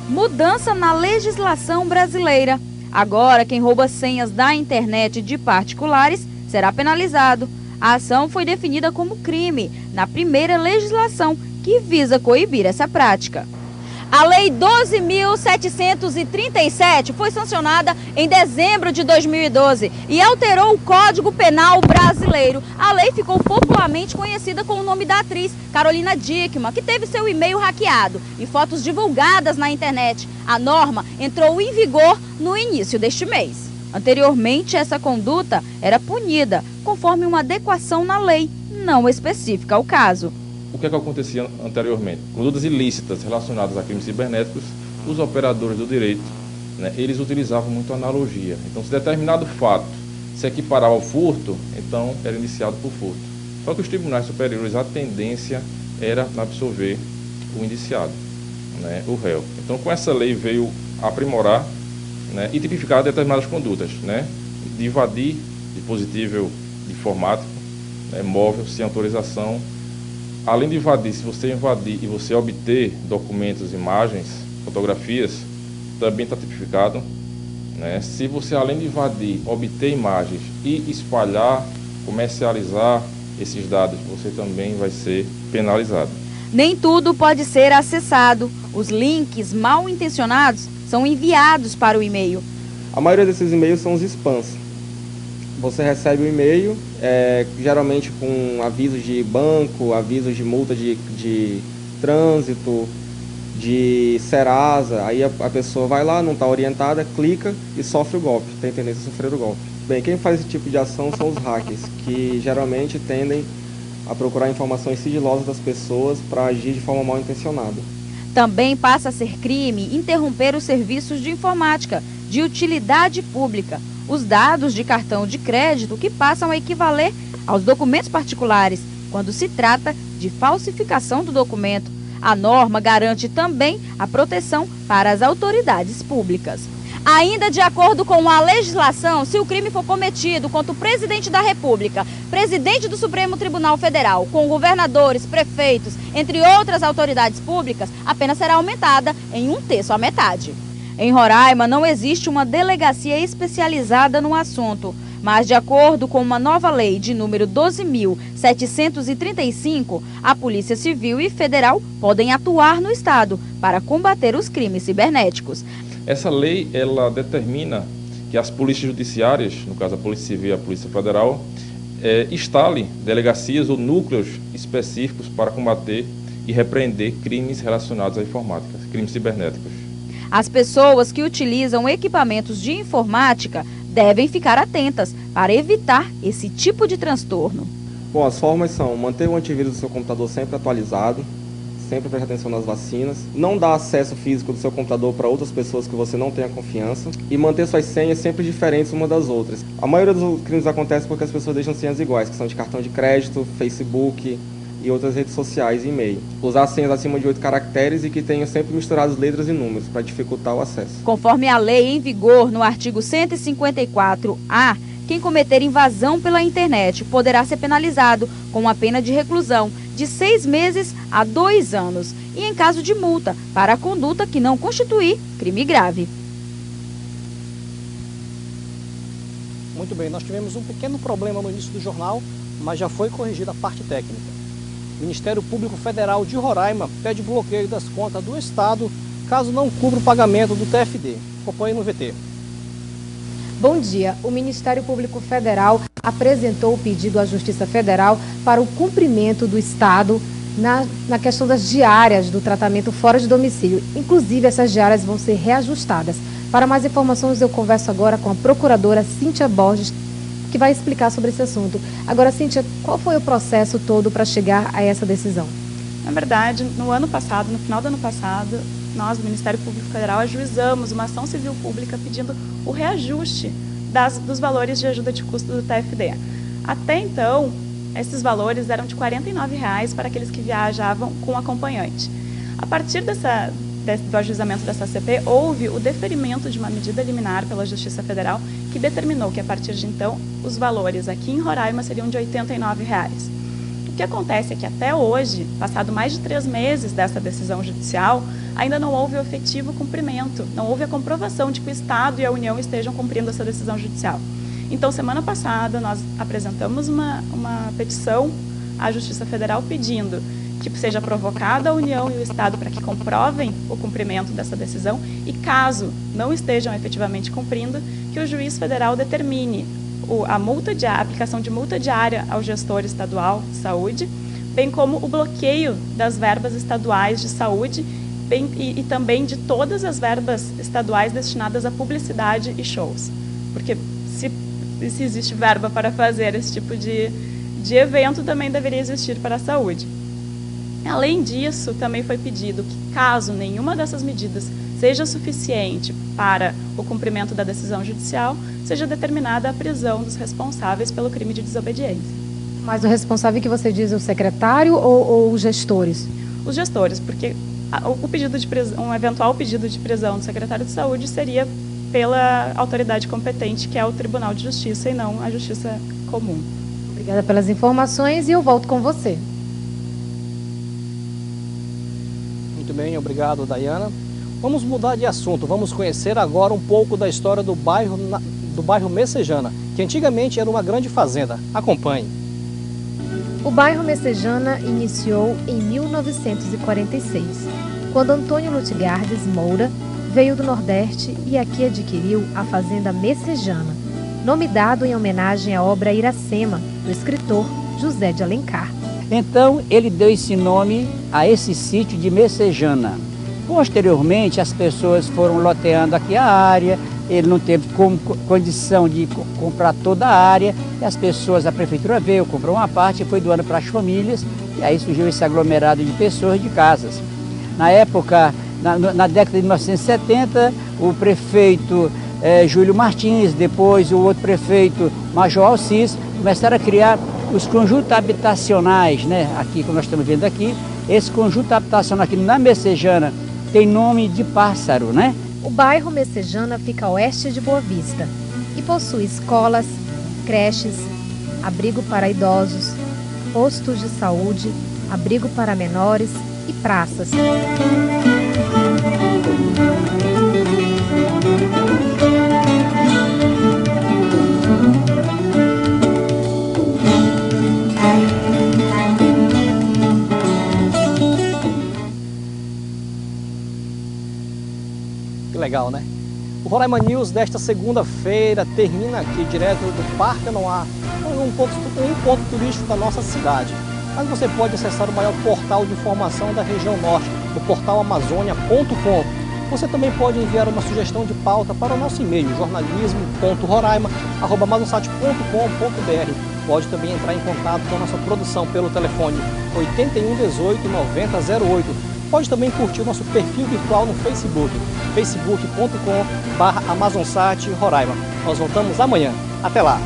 Mudança na legislação brasileira. Agora, quem rouba senhas da internet de particulares será penalizado. A ação foi definida como crime na primeira legislação que visa coibir essa prática. A Lei 12.737 foi sancionada em dezembro de 2012 e alterou o Código Penal brasileiro. A lei ficou popularmente conhecida com o nome da atriz Carolina Dickmann, que teve seu e-mail hackeado e fotos divulgadas na internet. A norma entrou em vigor no início deste mês. Anteriormente, essa conduta era punida conforme uma adequação na lei, não específica ao caso. O que acontecia anteriormente? Condutas ilícitas relacionadas a crimes cibernéticos, os operadores do direito, eles utilizavam muito analogia. Então, se determinado fato se equiparava ao furto, então era iniciado por furto. Só que os tribunais superiores, a tendência era absolver o indiciado, o réu. Então, com essa lei veio aprimorar e tipificar determinadas condutas, de invadir dispositivo informático, móvel, sem autorização. Além de invadir, se você invadir e você obter documentos, imagens, fotografias, também está tipificado. Se você, além de invadir, obter imagens e espalhar, comercializar esses dados, você também vai ser penalizado. Nem tudo pode ser acessado. Os links mal intencionados são enviados para o e-mail. A maioria desses e-mails são os spams. Você recebe o e-mail, geralmente com avisos de banco, avisos de multa de trânsito, de Serasa. Aí a pessoa vai lá, não está orientada, clica e sofre o golpe, tem tendência a sofrer o golpe. Bem, quem faz esse tipo de ação são os hackers, que geralmente tendem a procurar informações sigilosas das pessoas para agir de forma mal intencionada. Também passa a ser crime interromper os serviços de informática de utilidade pública. Os dados de cartão de crédito que passam a equivaler aos documentos particulares, quando se trata de falsificação do documento. A norma garante também a proteção para as autoridades públicas. Ainda de acordo com a legislação, se o crime for cometido contra o presidente da República, presidente do Supremo Tribunal Federal, com governadores, prefeitos, entre outras autoridades públicas, a pena será aumentada em 1/3 à metade. Em Roraima, não existe uma delegacia especializada no assunto, mas de acordo com uma nova lei de número 12.735, a Polícia Civil e Federal podem atuar no estado para combater os crimes cibernéticos. Essa lei, ela determina que as polícias judiciárias, no caso a Polícia Civil e a Polícia Federal, instalem delegacias ou núcleos específicos para combater e repreender crimes relacionados à informática, crimes cibernéticos. As pessoas que utilizam equipamentos de informática devem ficar atentas para evitar esse tipo de transtorno. Bom, as formas são manter o antivírus do seu computador sempre atualizado, sempre prestar atenção nas vacinas, não dar acesso físico do seu computador para outras pessoas que você não tenha confiança e manter suas senhas sempre diferentes umas das outras. A maioria dos crimes acontece porque as pessoas deixam senhas iguais, que são de cartão de crédito, Facebook e outras redes sociais e e-mail. Usar senhas acima de 8 caracteres e que tenham sempre misturadas letras e números para dificultar o acesso. Conforme a lei em vigor no artigo 154-A, quem cometer invasão pela internet poderá ser penalizado com a pena de reclusão de 6 meses a 2 anos e em caso de multa para a conduta que não constituir crime grave. Muito bem, nós tivemos um pequeno problema no início do jornal, mas já foi corrigida a parte técnica. O Ministério Público Federal de Roraima pede bloqueio das contas do Estado caso não cubra o pagamento do TFD. Acompanhe no VT. Bom dia. O Ministério Público Federal apresentou o pedido à Justiça Federal para o cumprimento do Estado na questão das diárias do tratamento fora de domicílio. Inclusive, essas diárias vão ser reajustadas. Para mais informações, eu converso agora com a procuradora Cíntia Borges, que vai explicar sobre esse assunto. Agora, Cíntia, qual foi o processo todo para chegar a essa decisão? Na verdade, no final do ano passado, nós, do Ministério Público Federal, ajuizamos uma ação civil pública pedindo o reajuste dos valores de ajuda de custo do TFD. Até então, esses valores eram de R$ 49,00 para aqueles que viajavam com acompanhante. A partir do ajuizamento dessa CP, houve o deferimento de uma medida liminar pela Justiça Federal que determinou que, a partir de então, os valores aqui em Roraima seriam de R$ 89,00. O O que acontece é que até hoje, passado mais de 3 meses dessa decisão judicial, ainda não houve o efetivo cumprimento, não houve a comprovação de que o Estado e a União estejam cumprindo essa decisão judicial. Então, semana passada, nós apresentamos uma petição à Justiça Federal pedindo que seja provocada a União e o Estado para que comprovem o cumprimento dessa decisão e, caso não estejam efetivamente cumprindo, que o juiz federal determine a aplicação de multa diária ao gestor estadual de saúde, bem como o bloqueio das verbas estaduais de saúde e também de todas as verbas estaduais destinadas à publicidade e shows. Porque se existe verba para fazer esse tipo de evento, também deveria existir para a saúde. Além disso, também foi pedido que, caso nenhuma dessas medidas seja suficiente para o cumprimento da decisão judicial, seja determinada a prisão dos responsáveis pelo crime de desobediência. Mas o responsável que você diz é o secretário ou os gestores? Os gestores, porque um eventual pedido de prisão do secretário de saúde seria pela autoridade competente, que é o Tribunal de Justiça, e não a Justiça Comum. Obrigada pelas informações e eu volto com você. Muito bem, obrigado, Dayana. Vamos mudar de assunto, vamos conhecer agora um pouco da história do bairro Messejana, que antigamente era uma grande fazenda. Acompanhe. O bairro Messejana iniciou em 1946, quando Antônio Lutgardes Moura veio do Nordeste e aqui adquiriu a fazenda Messejana, nome dado em homenagem à obra Iracema, do escritor José de Alencar. Então ele deu esse nome a esse sítio de Messejana. Posteriormente as pessoas foram loteando aqui a área, ele não teve condição de comprar toda a área, e as pessoas, a prefeitura veio, comprou uma parte e foi doando para as famílias, e aí surgiu esse aglomerado de pessoas, de casas. Na época, na década de 1970, o prefeito Júlio Martins, depois o outro prefeito Major Alcides, começaram a criar os conjuntos habitacionais, né? Aqui, como nós estamos vendo aqui, esse conjunto habitacional aqui na Messejana tem nome de pássaro, né? O bairro Messejana fica a oeste de Boa Vista e possui escolas, creches, abrigo para idosos, postos de saúde, abrigo para menores e praças. Que legal, né? O Roraima News desta segunda-feira termina aqui direto do Parque Anoá, um ponto turístico da nossa cidade. Mas você pode acessar o maior portal de informação da região norte, o portal amazônia.com. Você também pode enviar uma sugestão de pauta para o nosso e-mail, jornalismo.roraima@amazonsat.com.br. Pode também entrar em contato com a nossa produção pelo telefone 81 18 90 08. Pode também curtir o nosso perfil virtual no Facebook, facebook.com/AmazonSat Roraima. Nós voltamos amanhã. Até lá!